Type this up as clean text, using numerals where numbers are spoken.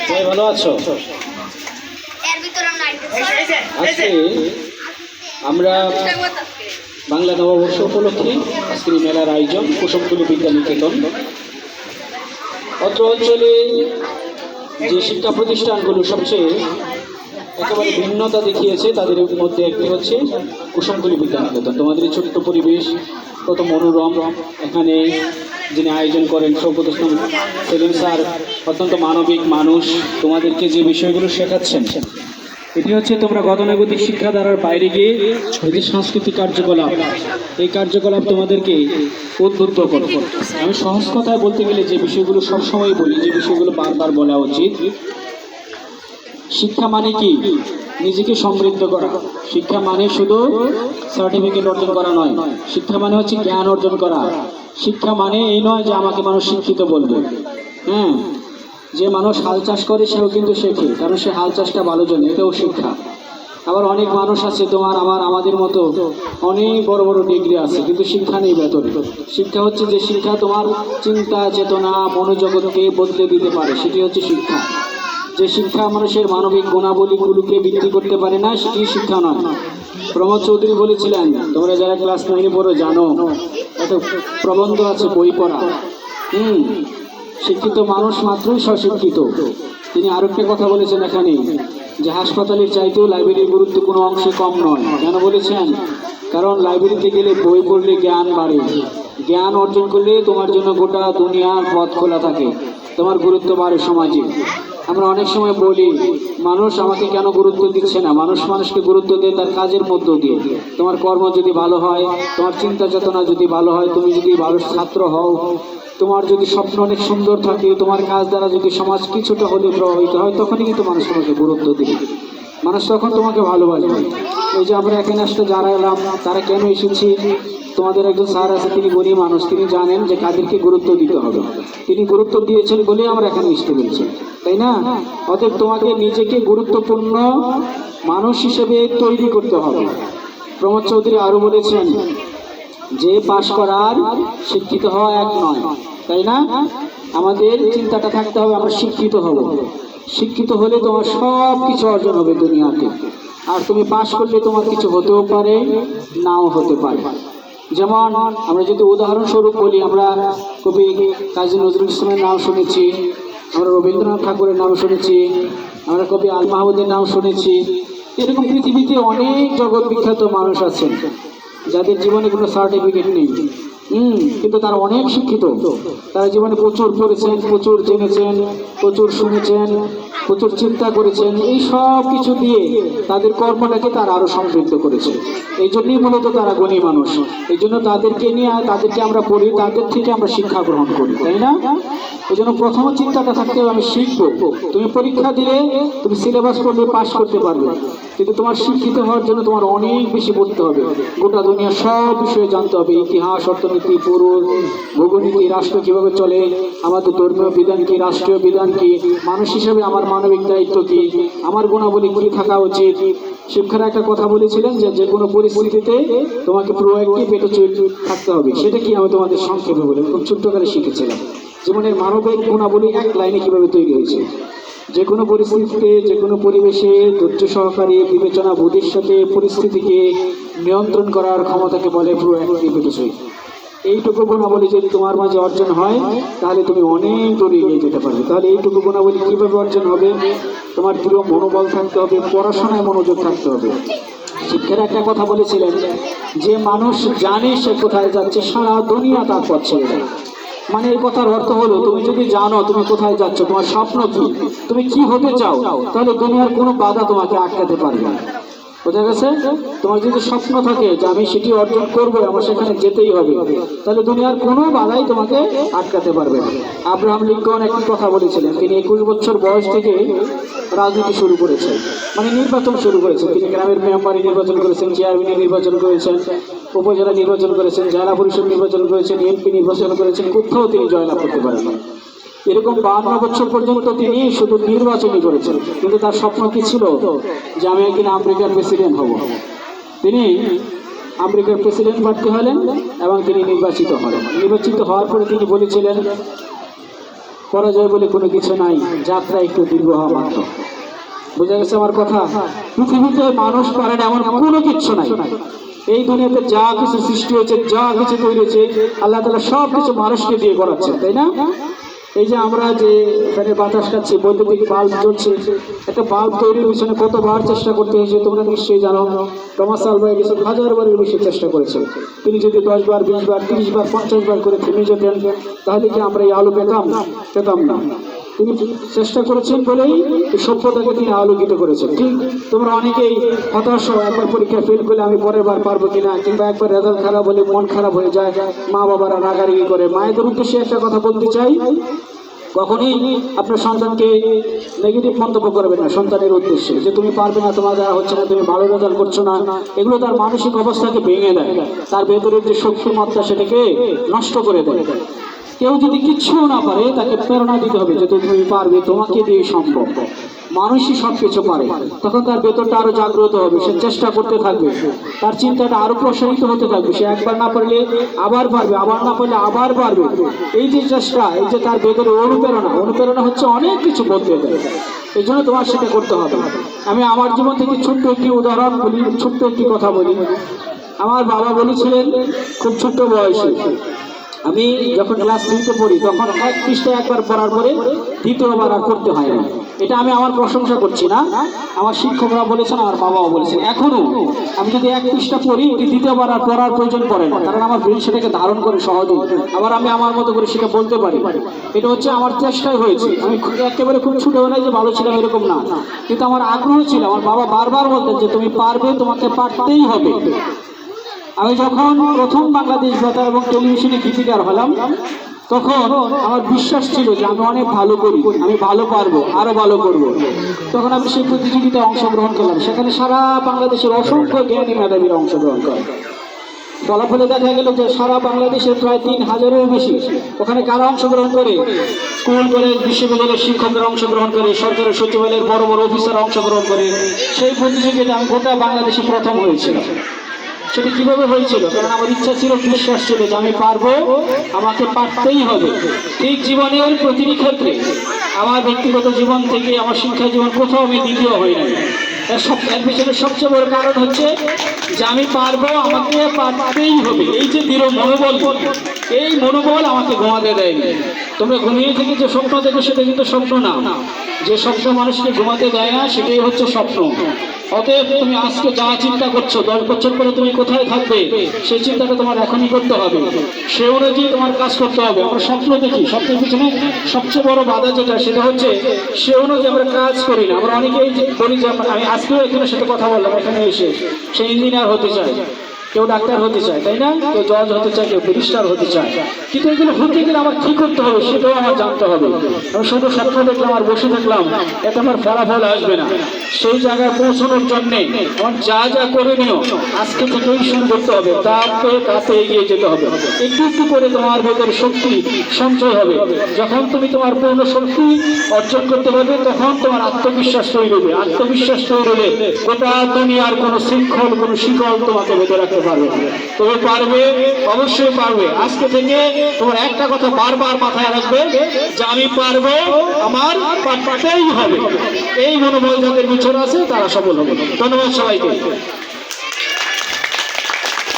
সবাই ভালো আছো? আজকে আমরা বাংলা নববর্ষ উপলক্ষে আজকের মেলার আয়োজন কুসুমকুলি বিদ্যানিকেতন। অত্র অঞ্চলে যে শিক্ষা প্রতিষ্ঠানগুলো সবচেয়ে একেবারে ভিন্নতা দেখিয়েছে তাদের মধ্যে একটি হচ্ছে কুসুমকুলি বিদ্যানিকেতন। তোমাদের ছোট্ট পরিবেশ কত মনোরম। এখানে যিনি আয়োজন করেন সৌগত সেলিম স্যার অত্যন্ত মানবিক মানুষ। তোমাদেরকে যে বিষয়গুলো শেখাচ্ছেন এটি হচ্ছে তোমরা গতানুগতিক শিক্ষাধারার বাইরে গিয়ে এটি সাংস্কৃতিক কার্যকলাপ, এই কার্যকলাপ তোমাদেরকে উদ্বুদ্ধ করো। আমি সহজ কথায় বলতে গেলে যে বিষয়গুলো সবসময় বলি, যে বিষয়গুলো বারবার বলা উচিত। শিক্ষা মানে কি? নিজেকে সমৃদ্ধ করা। শিক্ষা মানে শুধু সার্টিফিকেট অর্জন করা নয়, শিক্ষা মানে হচ্ছে জ্ঞান অর্জন করা। শিক্ষা মানে এই নয় যে আমাকে মানুষ শিক্ষিত বলবে। হ্যাঁ, যে মানুষ হাল চাষ করে সেও কিন্তু শেখে, কারণ সে হাল চাষটা ভালো জানে, এটাও শিক্ষা। আবার অনেক মানুষ আছে তোমার আমাদের মতো অনেক বড় বড় ডিগ্রি আছে, কিন্তু শিক্ষা নেই ভেতরে। শিক্ষা হচ্ছে যে শিক্ষা তোমার চিন্তা চেতনা মনোজগৎকে বদলে দিতে পারে, সেটি হচ্ছে শিক্ষা। যে শিক্ষা মানুষের মানবিক গুণাবলীগুলোকে বৃদ্ধি করতে পারে না, সেটি শিক্ষা নয়। প্রমোদ চৌধুরী বলেছিলেন, তোমরা যারা ক্লাস 9-এ পড়ো জানো, একটা প্রবন্ধ আছে বই পড়া। শিক্ষিত মানুষ মাত্রই স্বশিক্ষিত। তিনি আরেকটা কথা বলেছেন এখানে, যে হাসপাতালের চাইতেও লাইব্রেরির গুরুত্ব কোনো অংশে কম নয়। কেন বলেছেন? কারণ লাইব্রেরিতে গেলে বই পড়লে জ্ঞান বাড়ে, জ্ঞান অর্জন করলে তোমার জন্য গোটা দুনিয়ার পথ খোলা থাকে, তোমার গুরুত্ব বাড়ে সমাজে। আমরা অনেক সময় বলি মানুষ আমাকে কেন গুরুত্ব দিচ্ছে না। মানুষকে গুরুত্ব দেয় তার কাজের মধ্য দিয়ে। তোমার কর্ম যদি ভালো হয়, তোমার চিন্তা চেতনা যদি ভালো হয়, তুমি যদি ভালো ছাত্র হও, তোমার যদি স্বপ্ন অনেক সুন্দর থাকে, তোমার কাজ দ্বারা যদি সমাজ কিছুটা হলে প্রভাবিত হয়, তখনই কিন্তু মানুষ তোমাকে গুরুত্ব দেবে, মানুষ তখন তোমাকে ভালোবাসবে। এই যে আমরা এখানে আসতে যারা এলাম, তারা কেন এসেছি? তোমাদের একজন স্যার আছে, তিনি গরিব মানুষ, তিনি জানেন যে কাদেরকে গুরুত্ব দিতে হবে। তিনি গুরুত্ব দিয়েছেন বলে আমরা এখানে আসতে পেরেছি, তাই না? অতএব তোমাকে নিজেকে গুরুত্বপূর্ণ মানুষ হিসেবে তৈরি করতে হবে। প্রমোদ চৌধুরী আরো বলেছেন যে পাশ করার শিক্ষিত হওয়া এক নয়, তাই না? আমাদের চিন্তাটা থাকতে হবে আমরা শিক্ষিত হব। শিক্ষিত হলে তোমার সব কিছু অর্জন হবে দুনিয়াতে। আর তুমি পাশ করলে তোমার কিছু হতেও পারে, নাও হতে পারে। যেমন আমরা যদি উদাহরণস্বরূপ বলি, আমরা কবি কাজী নজরুল ইসলামের নাম শুনেছি, আমরা রবীন্দ্রনাথ ঠাকুরের নাম শুনেছি, আমরা কবি আল মাহমুদের নাম শুনেছি। এরকম পৃথিবীতে অনেক জগৎ বিখ্যাত মানুষ আছেন যাদের জীবনে কোনো সার্টিফিকেট নেই, কিন্তু তারা অনেক শিক্ষিত। তারা জীবনে প্রচুর পড়েছেন, প্রচুর জেনেছেন, প্রচুর শুনেছেন, প্রচুর চিন্তা করেছেন। এই সব কিছু দিয়ে তাদের কর্মটাকে তারা আরো সমৃদ্ধ করেছে। এই জন্যই মূলত তারা গুণী মানুষ। এই জন্য তাদেরকে নিয়ে তাদেরকে আমরা পড়ি, তাদের থেকে আমরা শিক্ষা গ্রহণ করি, তাই না? এই জন্য প্রথম চিন্তাটা থাকতে হবে আমি শিখবো। তুমি পরীক্ষা দিলে তুমি সিলেবাস পড়লে পাস করতে পারবে, কিন্তু তোমার শিক্ষিত হওয়ার জন্য তোমার অনেক বেশি পড়তে হবে। গোটা দুনিয়ার সব বিষয়ে জানতে হবে, ইতিহাস, অর্থনীতি, পুরুষ, ভূগোলনীতি, রাষ্ট্র কিভাবে চলে, আমাদের ধর্মীয় বিধান কি, রাষ্ট্রীয় বিধান কি, মানুষ হিসেবে আমার মানবিক দায়িত্ব কি, আমার গুণাবলী কি থাকা উচিত। শিক্ষারা একটা কথা বলেছিলেন যে কোনো পরিস্থিতিতে তোমাকে প্রোঅ্যাক্টিভ অ্যাটিটিউড থাকতে হবে। সেটা কি আমি তোমাদের সংক্ষেপে বলি, খুব ছোট্ট করে শিখেছিলাম। জীবনের মানবিক গুণাবলী এক লাইনে কিভাবে তৈরি হয়েছে। যে কোনো পরিস্থিতিতে, যে কোনো পরিবেশে ধৈর্য সহকারে বিবেচনা বুদ্ধির সাথে পরিস্থিতিকে নিয়ন্ত্রণ করার ক্ষমতাকে বলে প্রোঅ্যাক্টিভ অ্যাটিটিউড। এইটুকু গুণাবলী যদি তোমার মাঝে অর্জন হয়, তাহলে তুমি অনেক দূরে এগিয়ে যেতে পারবে। তাহলে এইটুকু গুণাবলী কীভাবে অর্জন হবে? তোমার দৃঢ় মনোবল থাকতে হবে, পড়াশোনায় মনোযোগ থাকতে হবে। শিক্ষার একটা কথা বলেছিলেন, যে মানুষ জানে সে কোথায় যাচ্ছে, সারা দুনিয়া তার পথ ছেড়ে দেয়। মানে এই কথার অর্থ হলো, তুমি যদি জানো তুমি কোথায় যাচ্ছ, তোমার স্বপ্ন কি, তুমি কি হতে চাও, তাহলে দুনিয়ার কোনো বাধা তোমাকে আটকাতে পারবে না। বোঝা গেছে? তোমার যদি স্বপ্ন থাকে যে আমি সেটি অর্জন করবো, আমার সেখানে যেতেই হবে, তাহলে দুনিয়ার কোনো বাধাই তোমাকে আটকাতে পারবে না। আব্রাহাম লিঙ্কন একটি কথা বলেছিলেন, তিনি 21 বছর বয়স থেকে রাজনীতি শুরু করেছেন, মানে নির্বাচন শুরু করেছেন। তিনি গ্রামের মেম্বারে নির্বাচন করেছেন, চেয়ারম্যানে নির্বাচন করেছেন, উপজেলা নির্বাচন করেছেন, জেলা পরিষদ নির্বাচন করেছেন, এমপি নির্বাচন করেছেন, কোথাও তিনি জয়লাভ করতে পারেন। এরকম 52 বছর পর্যন্ত তিনি শুধু নির্বাচনই করেছেন। কিন্তু তার স্বপ্ন কি ছিল? যে আমি একদিন আমেরিকার প্রেসিডেন্ট হব। তিনি আমেরিকার প্রেসিডেন্ট প্রার্থী হলেন এবং তিনি নির্বাচিত হলেন। নির্বাচিত হওয়ার পরে তিনি বলেছিলেন পরাজয় বলে কোনো কিছু নাই, যাত্রা একটু দীর্ঘ হওয়া মাত্র। বুঝা গেছে আমার কথা? পৃথিবীতে মানুষ পারে না এমন কোনো কিচ্ছু নাই। এই দুনিয়াতে যা কিছু সৃষ্টি হয়েছে, যা কিছু তৈরি হয়েছে, আল্লাহ তাআলা সব কিছু মানুষকে দিয়ে করাচ্ছে, তাই না? এই যে আমরা যে এখানে বাতাস খাচ্ছি, বৈদ্যুতিক বাল্ব জ্বলছে, একটা বাল্ব তৈরির পিছনে কতবার চেষ্টা করতে হয়েছে তোমরা নিশ্চয়ই জানো। টমাস আলভা এডিসন 1000 বারের বেশি চেষ্টা করেছে। তিনি যদি 10 বার, 20 বার, 30 বার, 50 বার করে থেমে যেতেন, তাহলে কি আমরা এই আলো পেতাম না। তিনি চেষ্টা করেছেন বলেই এই সভ্যতাকে তিনি আলোকিত করেছেন। ঠিক তোমরা অনেকেই হতাশ হও, একবার পরীক্ষা ফেল করলে আমি পরের বার পারবো কিনা, কিংবা একবার রেজাল্ট খারাপ হলে মন খারাপ হয়ে যায়, মা বাবারা রাগারাগি করে। মায়েদের উদ্দেশ্যে একটা কথা বলতে চাই, কখনই আপনার সন্তানকে নেগেটিভ মন্তব্য করবেন না সন্তানের উদ্দেশ্যে, যে তুমি পারবে না, তোমার দ্বারা হচ্ছে না, তুমি ভালো রেজাল্ট করছো না। এগুলো তার মানসিক অবস্থাকে ভেঙে দেয়, তার ভেতরের যে শক্তিমাত্রা সেটাকে নষ্ট করে দেয়। কেউ যদি কিচ্ছু না পারে, তাকে প্রেরণা দিতে হবে যে তুমি পারবে, তোমাকে দিয়ে সম্ভব। মানুষই সব কিছু পারে, তখন তার ভেতরটা আরো জাগ্রত হবে, সে চেষ্টা করতে থাকবে, তার চিন্তাটা আরো প্রসারিত হতে থাকবে। সে একবার না পারলে আবার পারবে, আবার না পারলে আবার পারবে। এই যে চেষ্টা, এই যে তার ভেতরে অনুপ্রেরণা হচ্ছে অনেক কিছু বদলে দেয়। এই জন্য তোমার সেটা করতে হবে। আমি আমার জীবন থেকে ছোট্ট একটি উদাহরণ বলি, ছোট্ট একটি কথা বলি। আমার বাবা বলেছিলেন খুব ছোট্ট বয়সে, আমি যখন ক্লাস 3-তে পড়ি, তখন এক পৃষ্ঠা একবার পড়ার পরে দ্বিতীয়বার আর পড়তে হয় না। এটা আমি আমার প্রশংসা করছি না, আমার শিক্ষকরা বলেছেন, আমার বাবাও বলেছেন। এখনো আমি যদি এক পৃষ্ঠা পড়ি, এটি দ্বিতীয়বার আর পড়ার প্রয়োজন পড়ে না, কারণ আমার ব্রেন সেটাকে ধারণ করে সহজেই, আবার আমি আমার মতো করে সেটা বলতে পারি। এটা হচ্ছে আমার চেষ্টাই হয়েছে। আমি একেবারে খুব ছোট নাই যে ভালো ছিলাম এরকম না, কিন্তু আমার আগ্রহ ছিল। আমার বাবা বারবার বলতেন যে তুমি পারবে, তোমাকে পারতেই হবে। আমি যখন প্রথম বাংলাদেশ বেতার এবং টেলিভিশনে গীতিকার হলাম, তখন আমার বিশ্বাস ছিল যে আমি অনেক ভালো করি, আমি ভালো পারবো, আরো ভালো করব। তখন আমি সেই প্রতিযোগিতায় অংশগ্রহণ করলাম। সেখানে সারা বাংলাদেশের অসংখ্য জ্ঞানী মেধাবীরা অংশগ্রহণ করে। ফলাফলে দেখা গেল যে সারা বাংলাদেশের প্রায় 3000-এরও বেশি। ওখানে কারা অংশগ্রহণ করে? স্কুল, কলেজ, বিশ্ববিদ্যালয়ের শিক্ষকরা অংশগ্রহণ করে, সরকারের সচিবালয়ের বড় বড় অফিসার অংশগ্রহণ করে। সেই প্রতিযোগিতায় আমি গোটা বাংলাদেশে প্রথম হয়েছিল। সেটা কিভাবে হয়েছিল? কারণ আমার ইচ্ছা ছিল, বিশ্বাস ছিল যে আমি পারবো, আমাকে পারতেই হবে। ঠিক জীবনের প্রতিটি ক্ষেত্রে, আমার ব্যক্তিগত জীবন থেকে আমার শিক্ষা জীবন, কোথাও আমি দ্বিতীয় হই নাই। এর পিছনে সবচেয়ে বড় কারণ হচ্ছে যে আমি পারবো, আমাকে পারতেই হবে। এই যে দৃঢ় মনোবল, এই মনোবল আমাকে ঘুমাতে দেয়নি। তোমরা ঘুমিয়ে থেকে যে স্বপ্ন দেখো, সেটা কিন্তু স্বপ্ন না। যে স্বপ্ন মানুষকে ঘুমাতে দেয় না, সেটাই হচ্ছে স্বপ্ন। অতএব তুমি আজকে যা চিন্তা করছো, 10 বছর পরে তুমি কোথায় থাকবে, সেই চিন্তাটা তোমার এখনই করতে হবে। সে অনুযায়ী তোমার কাজ করতে হবে। আমরা স্বপ্ন দেখি, স্বপ্নের পিছনে সবচেয়ে বড় বাধা যেটা, সেটা হচ্ছে সে অনুযায়ী আমরা কাজ করি না। আমরা অনেকেই বলি যে আমি আজকেও এখানে সাথে কথা বললাম, এখানে এসে সে ইঞ্জিনিয়ার হতে চায়, কেউ ডাক্তার হতে চায়, তাই না? কেউ জজ হতে চায়, কেউ ব্যারিস্টার হতে চায়। কিন্তু এগুলো হতে গেলে আমার কি করতে হবে সেটাও আমার জানতে হবে। আমি শুধু স্বপ্ন দেখলাম আর বসে থাকলাম, এটা আমার ফলাফল আসবে না। সেই জায়গায় পৌঁছানোর জন্যে আমার যা যা করণীয় আজকে থেকেই শুরু করতে হবে, তাতে এগিয়ে যেতে হবে। একটু একটু করে তোমার ভেতরে শক্তি সঞ্চয় হবে। যখন তুমি তোমার পূর্ণ শক্তি অর্জন করতে পারবে, তখন তোমার আত্মবিশ্বাস তৈরি হবে। আত্মবিশ্বাস তৈরি হলে গোটা দুনিয়ার কোনো শৃঙ্খল, কোনো শিকল তোমাকে বেঁধে রাখতে পারবে। তুমি পারবে, অবশ্যই পারবে। আজকে থেকে তোমার একটা কথা বারবার মাথায় রাখবে যে আমি পারবো, আমার পারতেই হবে। এই মনোবল যাদের পিছনে আছে তারা সফল হবে। ধন্যবাদ সবাইকে।